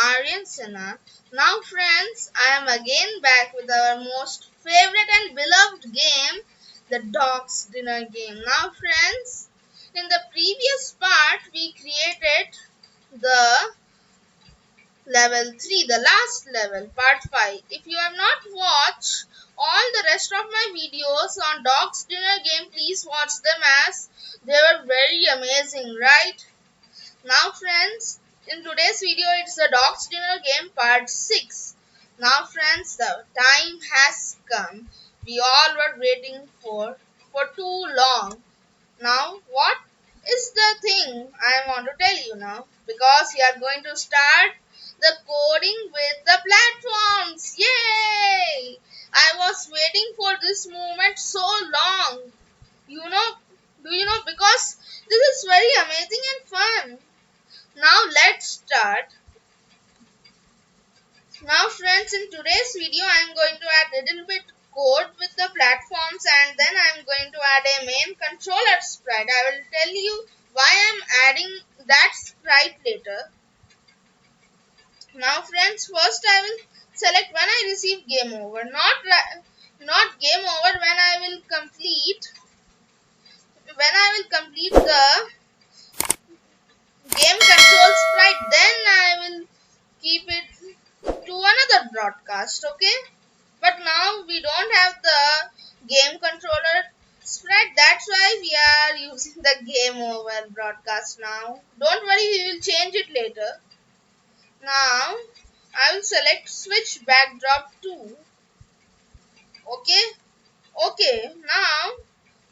Aryan Sinha. Now friends, I am again back with our most favorite and beloved game, the dog's dinner game. Now friends, in the previous part we created the level 3, the last level, part 5. If you have not watched all the rest of my videos on dog's dinner game, please watch them as they were very amazing, right? Now friends, in today's video it's the dog's dinner game part 6. Now friends, the time has come. We all were waiting for too long. Now what is the thing I want to tell you now? Because we are going to start the coding with the platforms. Yay! I was waiting for this moment so long. Do you know? Because this is very amazing and fun. Now let's start. Now friends, in today's video I am going to add a little bit code with the platforms, and then I am going to add a main controller sprite. I will tell you why I am adding that sprite later. Now friends, first I will select when I receive game over, not game over when I will complete the game control sprite, then I will keep it to another broadcast, okay? But now we don't have the game controller sprite, that's why we are using the game over broadcast now. Don't worry, we will change it later. Now I will select switch backdrop to. Okay, now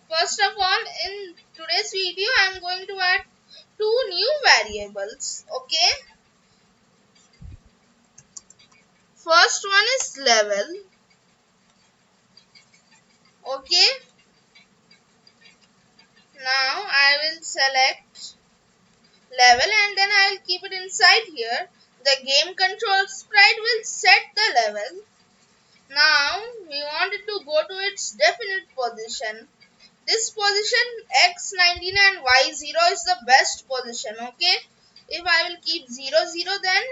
first of all, in today's video I am going to add two new variables, okay? First one is level, okay? Now I will select level and then I will keep it inside here. The game control sprite will set the level. Now we want it to go to its definite position. This position x19 and y0 is the best position, okay? If I will keep 0, 0, then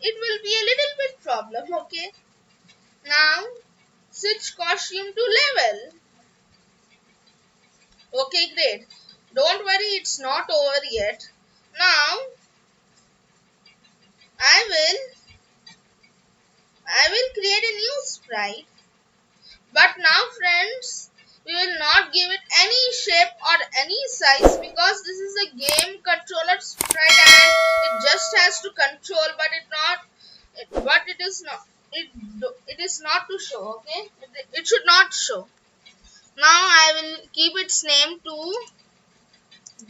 it will be a little bit problem, okay? Now switch costume to level. Okay, great. Don't worry, it's not over yet. Now I will create a new sprite. But now friends, we will not give it any shape or any size because this is a game controller sprite and it just has to control, but it is not to show, okay? It should not show. Now I will keep its name to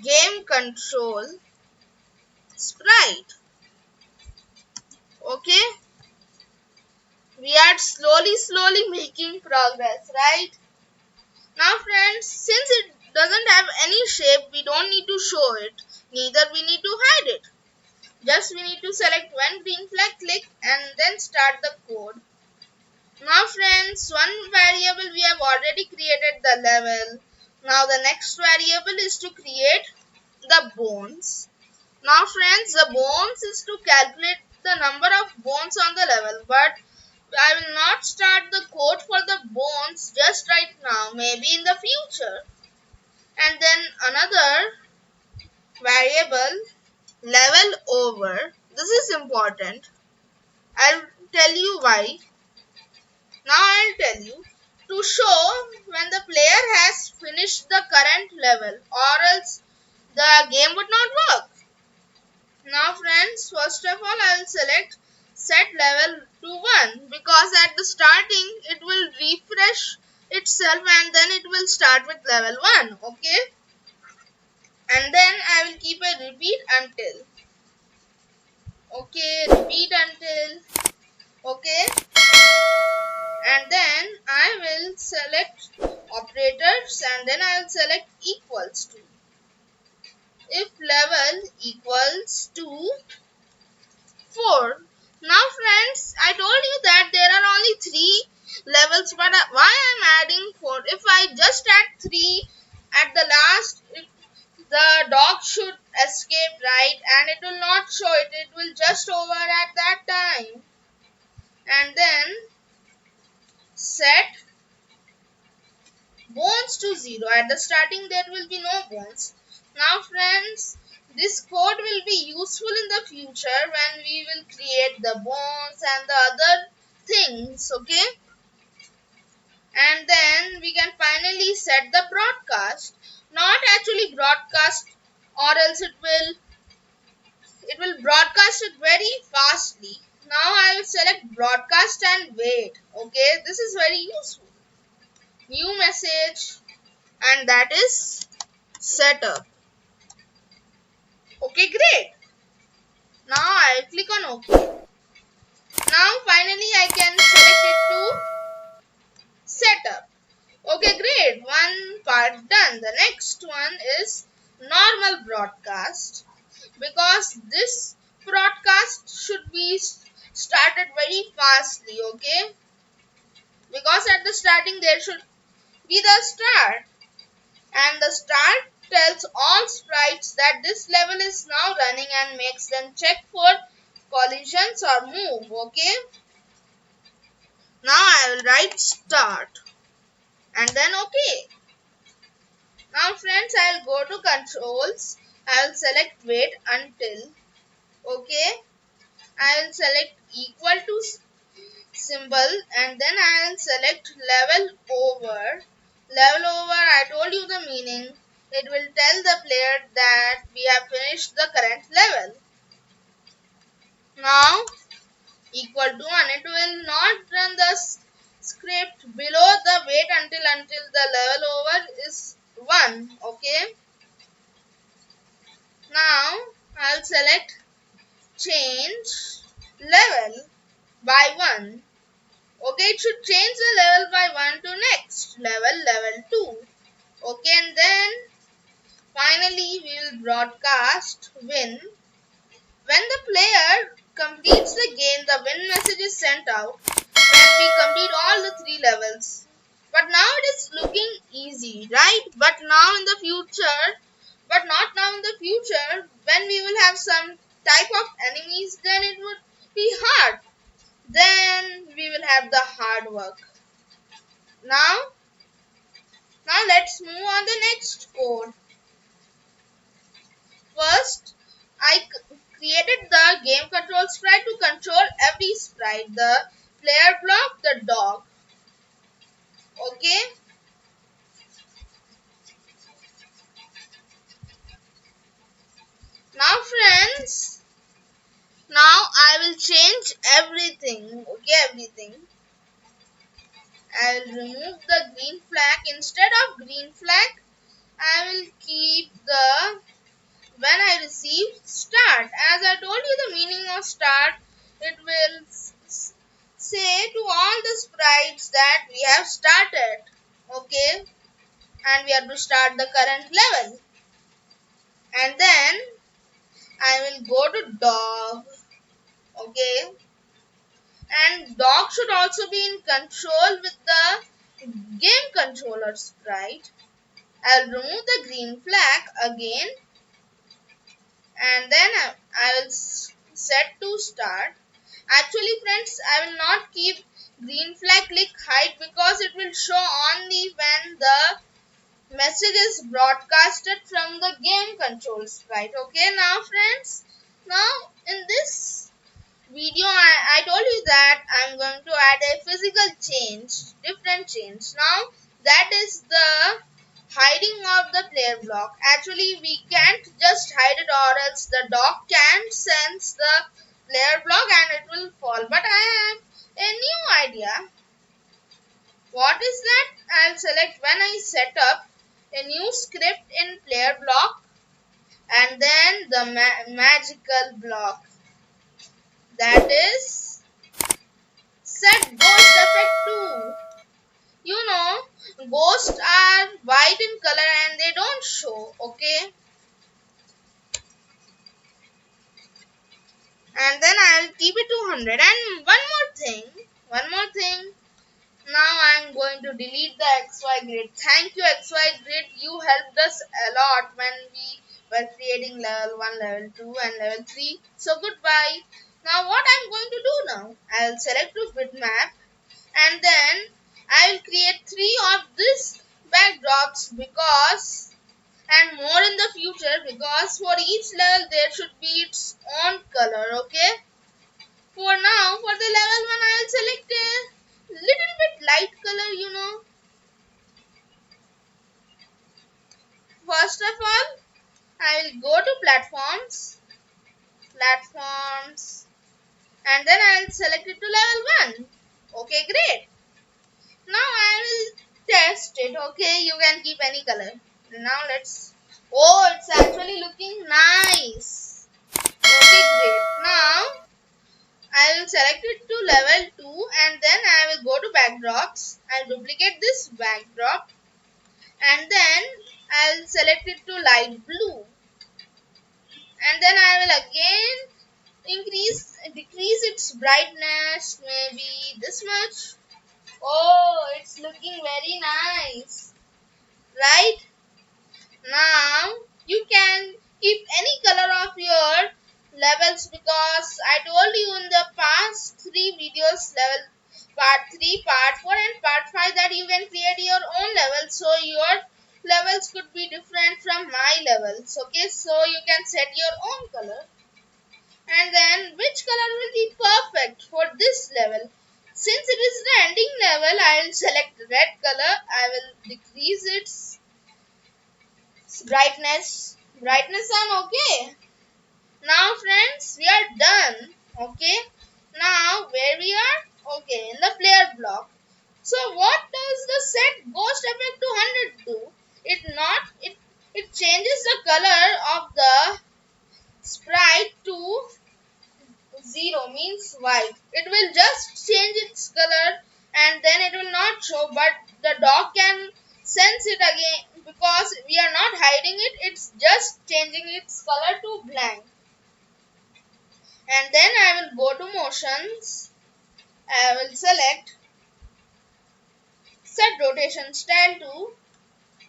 game control sprite. Okay, we are slowly making progress, right? Now friends, since it doesn't have any shape, we don't need to show it, neither we need to hide it. Just we need to select when green flag, click and then start the code. Now friends, one variable we have already created, the level. Now the next variable is to create the bones. Now friends, the bones is to calculate the number of bones on the level, but I will not start the code for the bones just right now, maybe in the future. And then another variable, level over. This is important. I'll tell you why. Now I'll tell you, to show when the player has finished the current level, or else the game would not work. Now friends, first of all I will select set level to 1 because at the starting it will refresh itself and then it will start with level 1, okay? And then I will keep a repeat until. Okay, repeat until. Okay. And then I will select operators and then I will select equals to. If level equals to 4. Now friends, I told you that there are only 3 levels, but why I am adding 4? If I just add 3 at the last, the dog should escape, right? And it will not show it. It will just over at the bones to 0. At the starting there will be no bones. Now friends, this code will be useful in the future when we will create the bones and the other things, okay? And then we can finally set the broadcast. Not actually broadcast, or else it will broadcast it very fastly. Now I will select broadcast and wait. Okay, this is very useful. New message, and that is setup. Okay, great. Now I will click on OK. Now finally I can select it to setup. Okay, great. One part done. The next one is normal broadcast, because this broadcast should be started very fastly, okay? Because at the starting there should be the start, and the start tells all sprites that this level is now running and makes them check for collisions or move, okay? Now I will write start and then okay. Now friends, I will go to controls. I will select wait until, okay? I will select equal to symbol, and then I will select level over. Level over, I told you the meaning. It will tell the player that we have finished the current level. Now equal to, and it will not run the script below the wait until the level over is 1, okay? Now I will select change level by 1. Okay, it should change the level by 1 to next level 2. Okay, and then finally we will broadcast win. When the player completes the game, the win message is sent out when we complete all the 3 levels. But now it is looking easy, right? But now in the future, but not now in the future, when we will have some type of enemies, then it would be hard. Then we will have the hard work. Now let's move on the next code. First, I created the game control sprite to control every sprite. The player block, the dog. Okay. Now friends, now I will change everything. Okay, everything. I will remove the green flag. Instead of green flag, I will keep the when I receive start. As I told you the meaning of start, it will say to all the sprites that we have started, okay, and we have to start the current level. And then I will go to dog, okay, and dog should also be in control with the game controller sprite. I will remove the green flag again, and then I will set to start. Actually friends, I will not keep green flag click hide, because it will show only when the message is broadcasted from the game control sprite. Okay, now friends, now in this video I told you that I'm going to add a physical change, different change. Now that is the hiding of the player block. Actually we can't just hide it, or else the dog can sense the player block and it will fall. But I have a new idea. What is that? I'll select when I set up a new script in player block, and then the magical block, that is set ghost effect 2. You know, ghosts are white in color and they don't show, okay? And then I'll keep it to 100. And one more thing. Now I'm going to delete the XY grid. Thank you XY grid. You helped us a lot when we were creating level 1, level 2 and level 3. So goodbye. Now what I'm going to do now? I'll select to bitmap, and then I will create 3 of this background. because for each level there should be its own color. Okay. For now, for the level 1, I will select a little bit light color. First of all, I will go to platforms, and then I will select it to level 1. Okay, great. Now I will test it. Okay, you can keep any color. Now let's. Oh, it's actually looking nice. Okay, great. Now I will select it to level 2, and then I will go to backdrops. I will duplicate this backdrop, and then I will select it to light blue, and then I will again decrease its brightness, maybe this much. Oh, it's looking very nice, right? Now you can keep any color of your levels, because I told you in the past 3 videos, level part 3, part 4 and part 5, that you can create your own levels, so your levels could be different from my levels. Okay, so you can set your own color, and then which color will be perfect for this level. Since it is the ending level, I will select red color. I will decrease its brightness on. Okay, now friends, we are done. Okay, now where we are? Okay, in the player block. So what does the set ghost effect to 100 do? It changes the color of the sprite to 0, means white. It will just change its color, and then it will not show, but the dog can sense it again, because we are not hiding it. It's just changing its color to blank. And then I will go to motions. I will select set rotation style to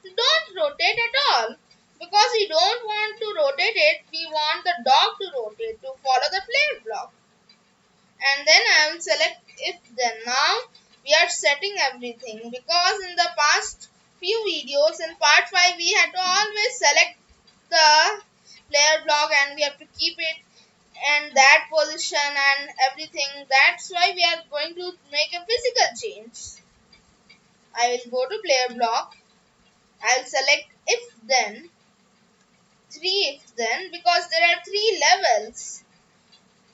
don't rotate at all, because we don't want to rotate it. We want the dog to rotate to follow the player block. And then I will select if then. Now we are setting everything, because in the past few videos in part 5 we had to always select the player block, and we have to keep it in that position and everything. That's why we are going to make a physical change. I will go to player block. I will select if then, 3 if then, because there are 3 levels.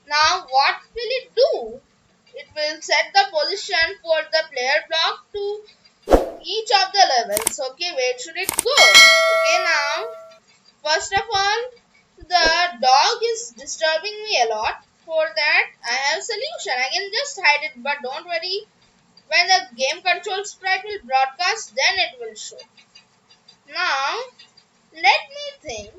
Now what will it do? It will set the position for the player block to each of the levels. Okay, where should it go? Okay, now first of all, the dog is disturbing me a lot. For that, I have a solution. I can just hide it, but don't worry. When the game control sprite will broadcast, then it will show. Now, let me think.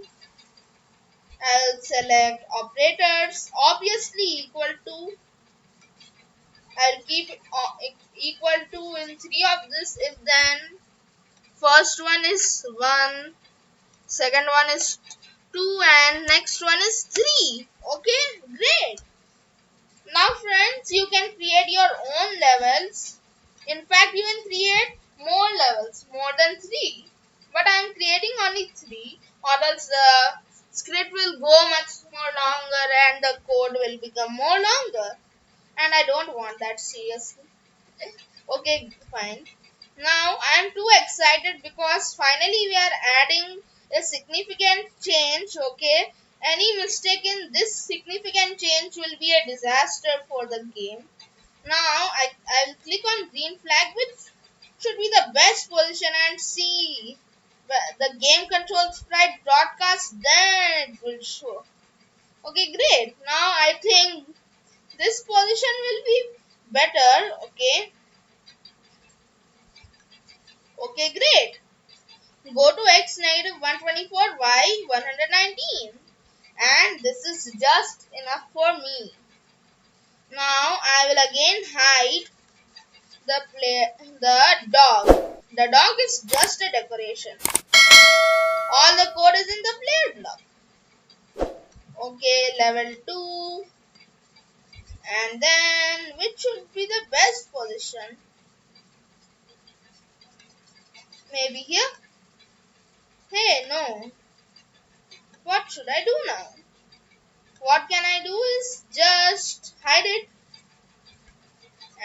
I'll select operators, obviously equal to. I'll keep equal to in 3 of this if then. First one is 1, second one is 2, and next one is 3. Okay, great. Now friends, you can create your own levels. In fact, you can create more levels, more than 3. But I am creating only 3, or else the script will go much more longer and the code will become more longer. And I don't want that, seriously. Okay, fine. Now I am too excited, because finally we are adding a significant change. Okay, any mistake in this significant change will be a disaster for the game. Now I will click on green flag, which should be the best position, and see the game control sprite broadcast, then it will show. Okay, great. Now I think this position will be better. Okay, great. Go to x negative 124, y 119, and this is just enough for me. Now I will again hide the dog. The dog is just a decoration. All the code is in the player block. Okay, level 2, and then which should be the best position? Maybe here? Hey, no. What should I do now? What can I do is just hide it,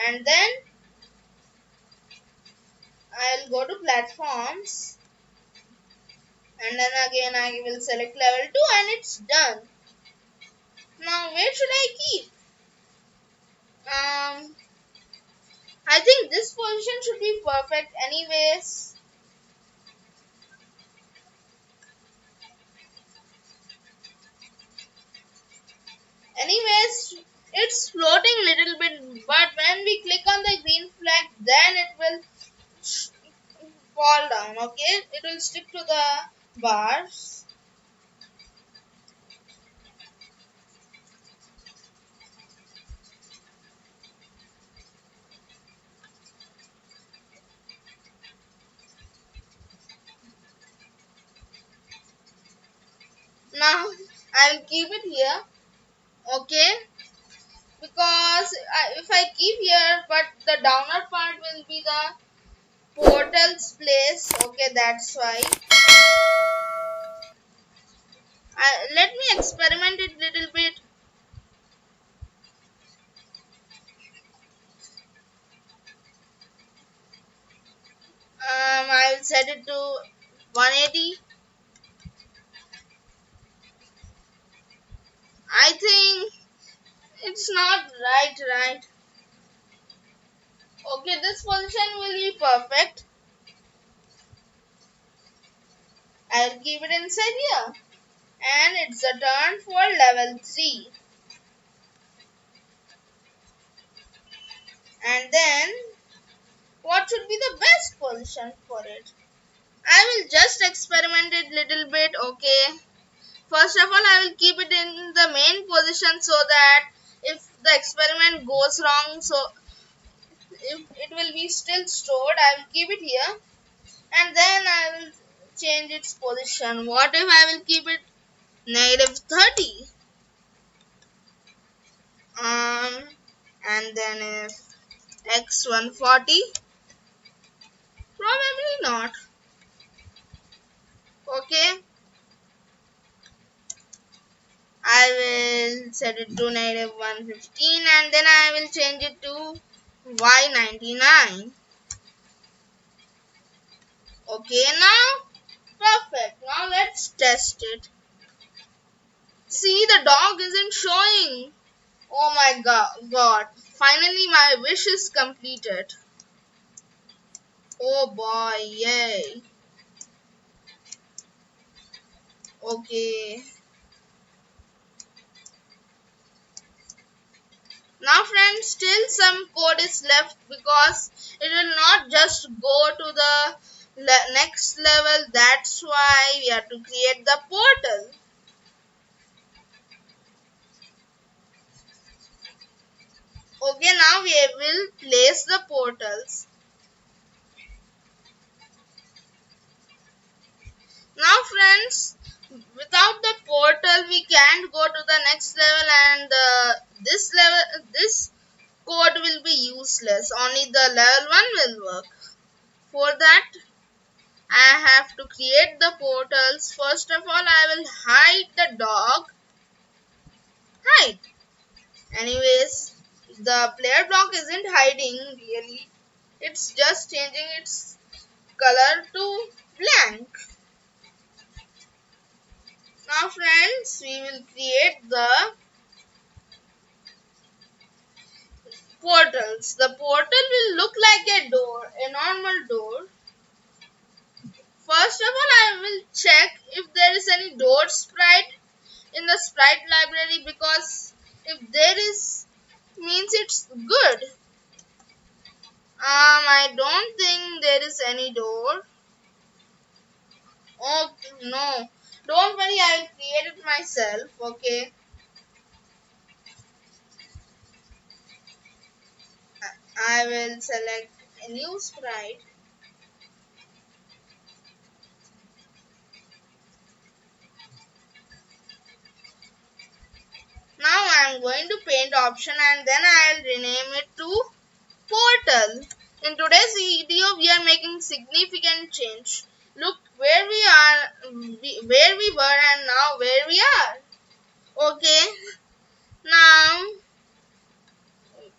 and then I'll go to platforms, and then again I will select level 2 and it's done. Now where should I keep? Um, I think this position should be perfect anyways. Anyways, it's floating little bit, but when we click on the green flag, then it will fall down, okay? It will stick to the bars. Now, I will keep it here, okay? Because if I keep here, but the downer part will be the portal's place, okay? That's why. Let me experiment it little bit. I will set it to 180. I think it's not right. Okay, this position will be perfect. I'll keep it inside here. And it's a turn for level 3. And then, what should be the best position for it? I will just experiment it little bit, okay? First of all, I will keep it in the main position so that if the experiment goes wrong, so if it will be still stored, I will keep it here. And then I will change its position. What if I will keep it -30? And then if x 140, probably not. Okay, I will set it to -115 and then I will change it to y99. Okay, now perfect. Now let's test it. See, the dog isn't showing. Oh my god. Finally my wish is completed. Oh boy, yay. Okay. Now friends, still some code is left because it will not just go to the next level. That's why we have to create the portal. Okay, now we will place the portals. Now friends, without the portal we can't go to the next level, and this code will be useless. Only the level 1 will work. For that, I have to create the portals. First of all, I will hide the dog. Hide. Anyways, the player block isn't hiding really. It's just changing its color to blank. Now friends, we will create the portals. The portal will look like a door, a normal door. First of all, I will check if there is any door sprite in the sprite library, because if there is, means it's good. I don't think there is any door. Oh no, don't worry, I will create it myself. Okay, I will select a new sprite. Now I am going to paint option and then I will rename it to portal. In today's video, we are making significant change. Look where we are, where we were and now where we are. Okay, now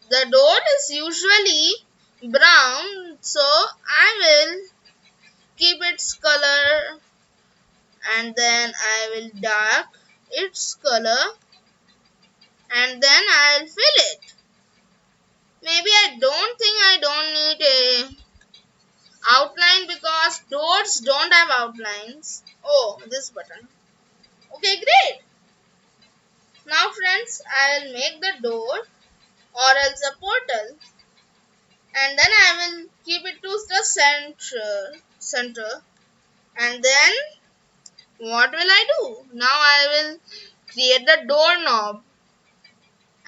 the door is usually brown, so I will keep its color and then I will dark its color and then I'll fill it. Maybe I don't need a outline because doors don't have outlines. Oh, this button. Okay, great. Now friends, I'll make the door or else a portal and then I will keep it to the center and then what will I do? Now I will create the doorknob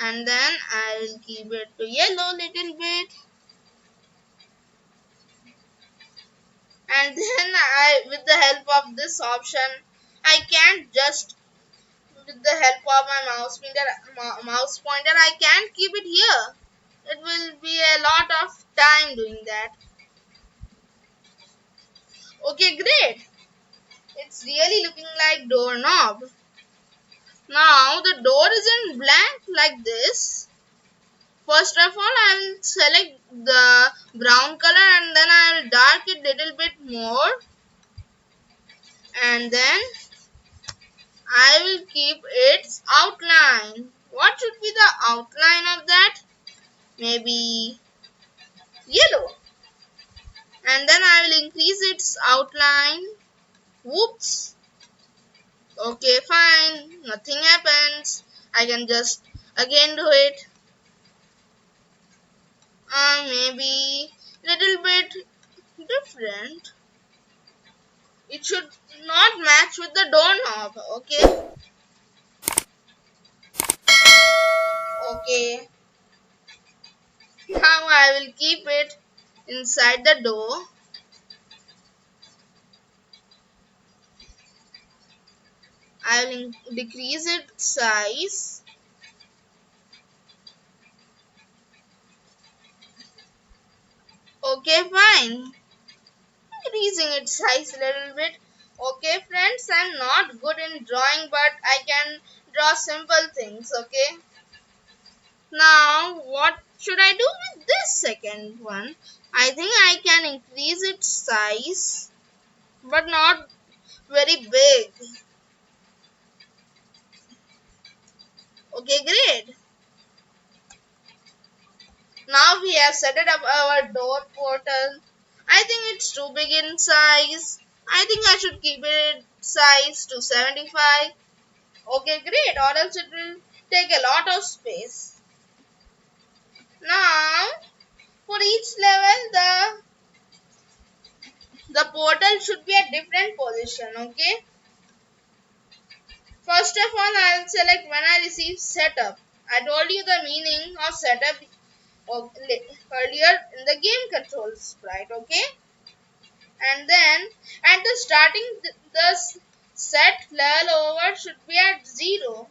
and then I will keep it to yellow little bit and then with the help of this option I can't just with the help of my mouse pointer I can't keep it here. It will be a lot of time doing that. Okay, great. It's really looking like doorknob. Now the door isn't blank like this. First of all, I will select the brown color and then I will dark it little bit more. And then I will keep its outline. What should be the outline of that? Maybe yellow. And then I will increase its outline. Whoops. Okay, fine. Nothing happens. I can just again do it. Maybe little bit different. It should not match with the doorknob. Okay. Okay. Now I will keep it inside the door. I will decrease its size. Okay, fine. Increasing its size a little bit. Okay, friends, I'm not good in drawing, but I can draw simple things. Okay. Now, what should I do with this second one? I think I can increase its size, but not very big. Okay, great. Now we have set it up our door portal. I think it's too big in size. I think I should keep it size to 75. Okay, great. Or else it will take a lot of space. Now, for each level, the portal should be at different position. Okay. First of all, I will select when I receive setup. I told you the meaning of setup earlier in the game control sprite. Okay. And then at the starting the set level over should be at 0.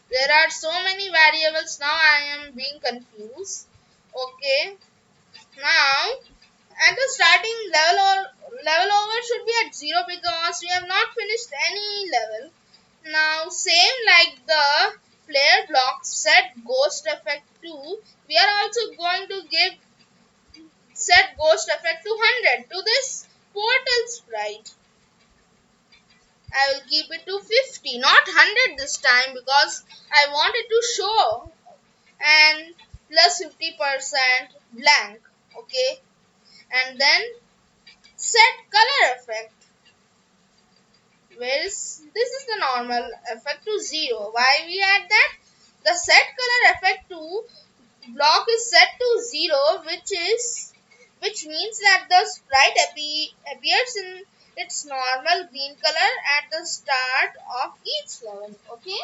There are so many variables now I am being confused. Okay, now at the starting level over should be at 0 because we have not finished any level. Now same like the player block set ghost effect 2, we are also going to give set ghost effect to 100 to this portal sprite. I will keep it to 50, not 100 this time because I want it to show and plus 50% blank. Okay, and then set color effect. Where is this is the normal effect to 0. Why we add that? The set color effect to block is set to 0, which means that the sprite appears in its normal green color at the start of each level. Okay.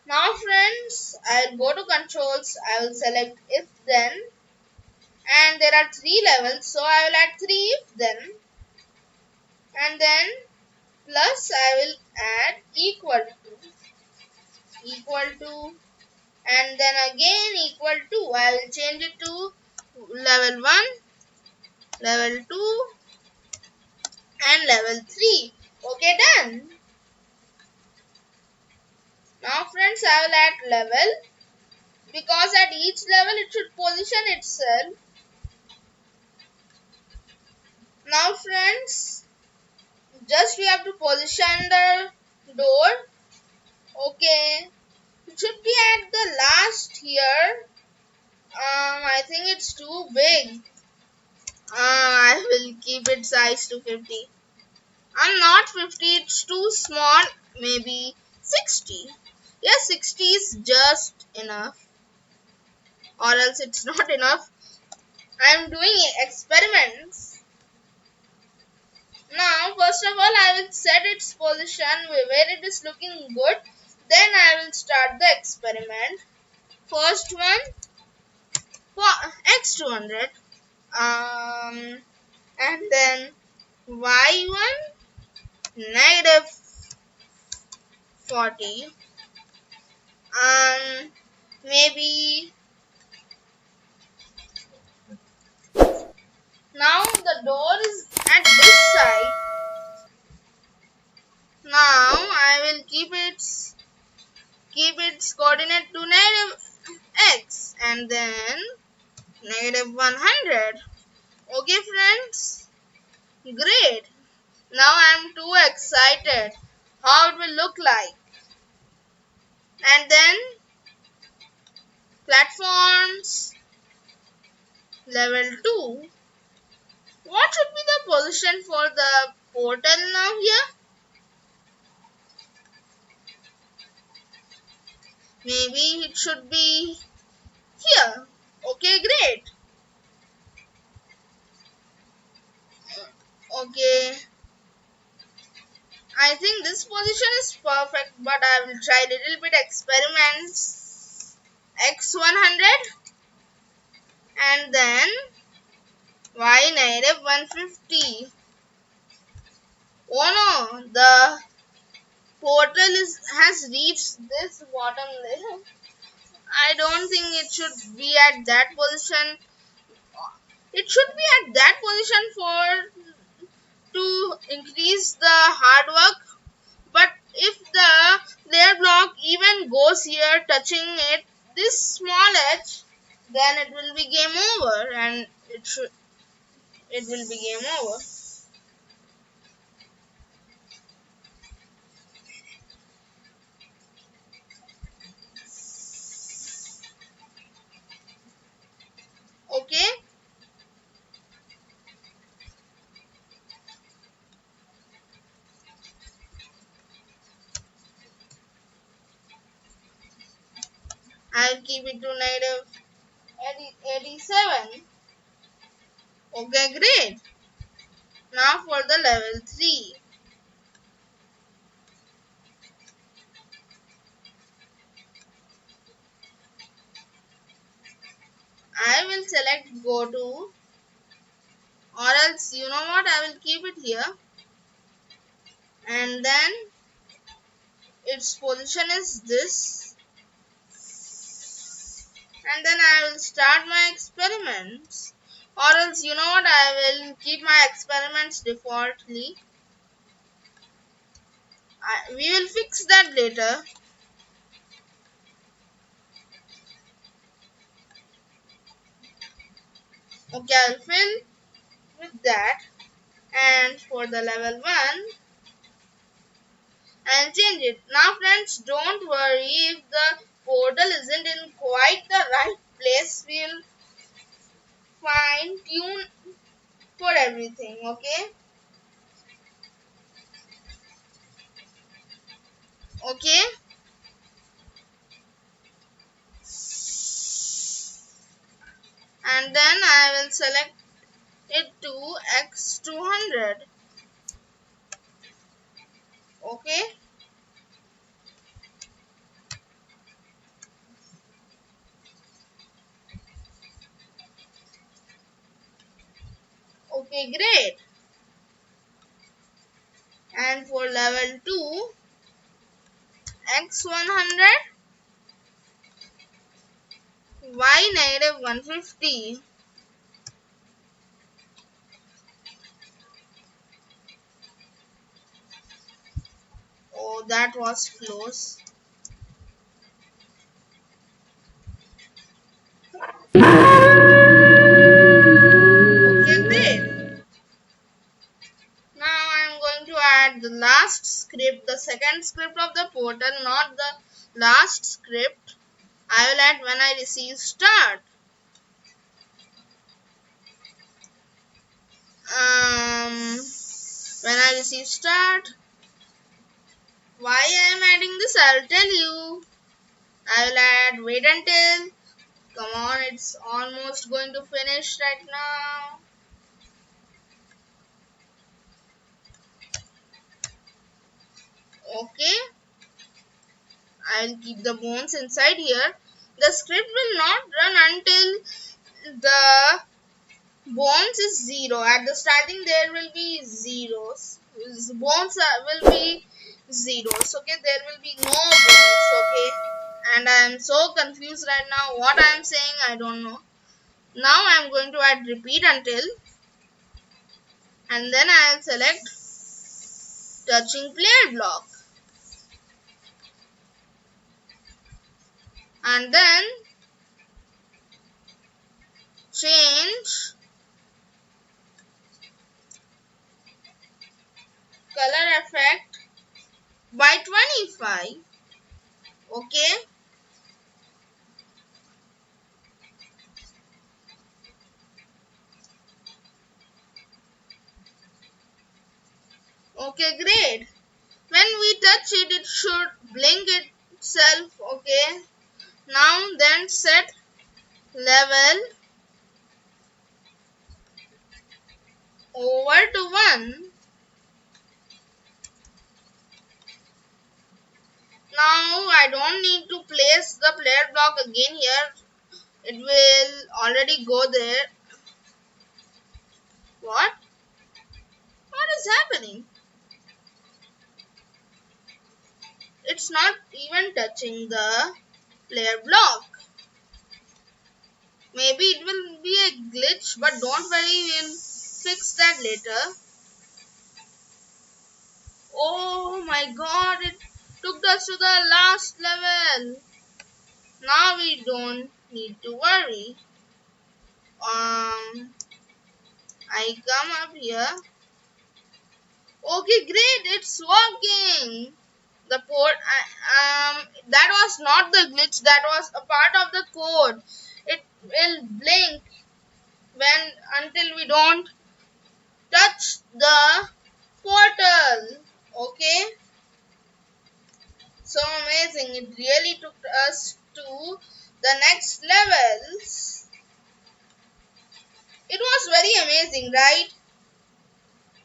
Now friends, I'll go to controls. I will select if then, and there are 3 levels, so I will add 3 if then, and then plus I will add equal to, and then again equal to. I will change it to level 1, level 2, and level 3. Okay, done. Now friends, I will add level, because at each level it should position itself. Now friends, just we have to position the door. Okay, it should be at the last here. I think it's too big. I will keep its size to 50. I'm not 50, it's too small. Maybe 60. Yes, 60 is just enough. Or else it's not enough. I'm doing experiments. Now, first of all, I will set its position where it is looking good. Then I will start the experiment. First one, for x200. And then y1 negative 40. Maybe now the door is at this side. Now I will keep its coordinate to negative x and then negative 100. Okay friends, great. Now I am too excited how it will look like. And then platforms level 2. What should be the position for the portal now here? Maybe it should be here. Okay, great. Okay, I think this position is perfect, but I will try little bit experiments. X100 and then Y negative 150. Oh no, the portal has reached this bottom layer. I don't think it should be at that position. It should be at that position for to increase the hard work. But if the layer block even goes here touching this small edge, then it will be game over, and it will be game over. Okay, I'll keep it to negative 87. Okay, great. Now for the level 3. I will select go to, or else you know what, I will keep it here, and then its position is this, and then I will start my experiments. Or else you know what, I will keep my experiments defaultly. We will fix that later. Okay, I'll fill with that, and for the level 1 I'll change it. Now friends, don't worry if the portal isn't in quite the right place. We'll fine tune for everything. Okay. Okay, and then I will select it to x200. Okay, okay, great. And for level 2 x100 y negative 150. that was close. Okay, great. Now I am going to add the last script, the second script of the portal, not the last script. I will add when I receive start. When I receive start. Why I am adding this, I'll tell you. I will add wait until. Come on, it's almost going to finish right now. Okay, I'll keep the bones inside here. The script will not run until the bones is 0. At the starting there will be zeros. Bones will be zeros. Okay, there will be no bones. Okay, and I am so confused right now. What I am saying, I don't know. Now I am going to add repeat until, and then I will select touching player block, and then change color effect by 25. Okay, okay, great. When we touch it, it should blink itself. Okay, now then set level over to 1. Now I don't need to place the player block again here. It will already go there. What? What is happening? It's not even touching the player block. Maybe it will be a glitch, but don't worry, we'll fix that later. Oh my god, it took us to the last level. Now we don't need to worry. I come up here. Okay, great, it's working. The port, that was not the glitch, that was a part of the code. It will blink when until we don't touch the portal. Okay, so amazing. It really took us to the next levels. It was very amazing, right?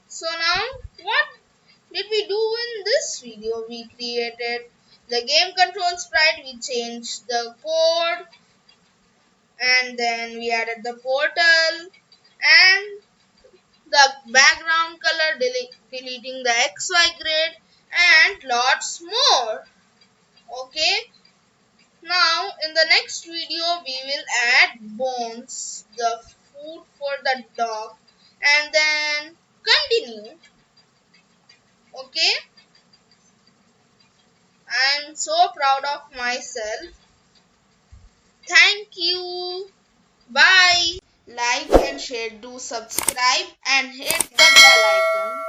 So now what did we do in this video? We created the game control sprite, we changed the code, and then we added the portal and the background color, deleting the XY grid, and lots more. Okay, now in the next video we will add bones, the food for the dog, and then continue. Okay, I'm so proud of myself. Thank you. Bye. Like and share, do subscribe and hit the bell icon.